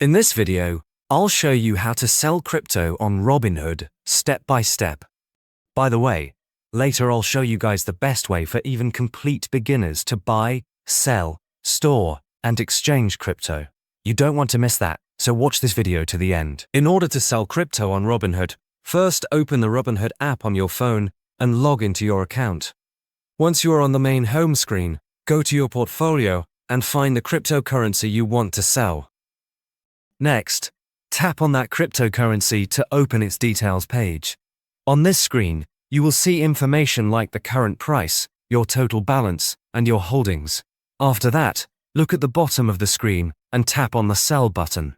In this video, I'll show you how to sell crypto on Robinhood step by step. By the way, later I'll show you guys the best way for even complete beginners to buy, sell, store, and exchange crypto. You don't want to miss that, so watch this video to the end. In order to sell crypto on Robinhood, first open the Robinhood app on your phone and log into your account. Once you are on the main home screen, go to your portfolio and find the cryptocurrency you want to sell. Next, tap on that cryptocurrency to open its details page. On this screen, you will see information like the current price, your total balance, and your holdings. After that, look at the bottom of the screen and tap on the Sell button.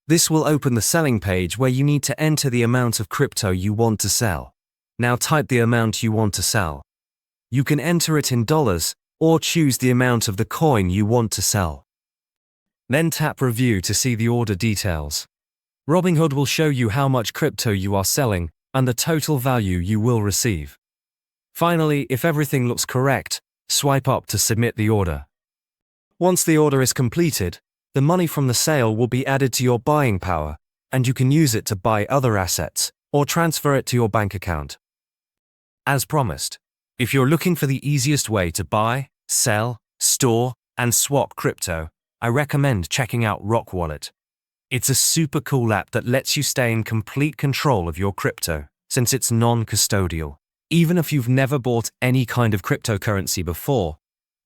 This will open the selling page where you need to enter the amount of crypto you want to sell. Now type the amount you want to sell. You can enter it in dollars or choose the amount of the coin you want to sell. Then tap Review to see the order details. Robinhood will show you how much crypto you are selling and the total value you will receive. Finally, if everything looks correct, swipe up to submit the order. Once the order is completed, the money from the sale will be added to your buying power, and you can use it to buy other assets or transfer it to your bank account. As promised, if you're looking for the easiest way to buy, sell, store, and swap crypto, I recommend checking out Rock Wallet. It's a super cool app that lets you stay in complete control of your crypto, since it's non-custodial. Even if you've never bought any kind of cryptocurrency before,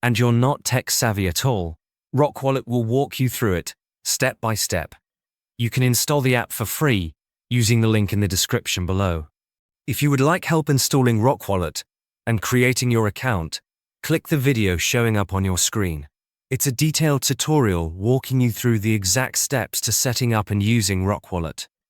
and you're not tech savvy at all, Rock Wallet will walk you through it, step by step. You can install the app for free, using the link in the description below. If you would like help installing Rock Wallet and creating your account, click the video showing up on your screen. It's a detailed tutorial walking you through the exact steps to setting up and using Rock Wallet.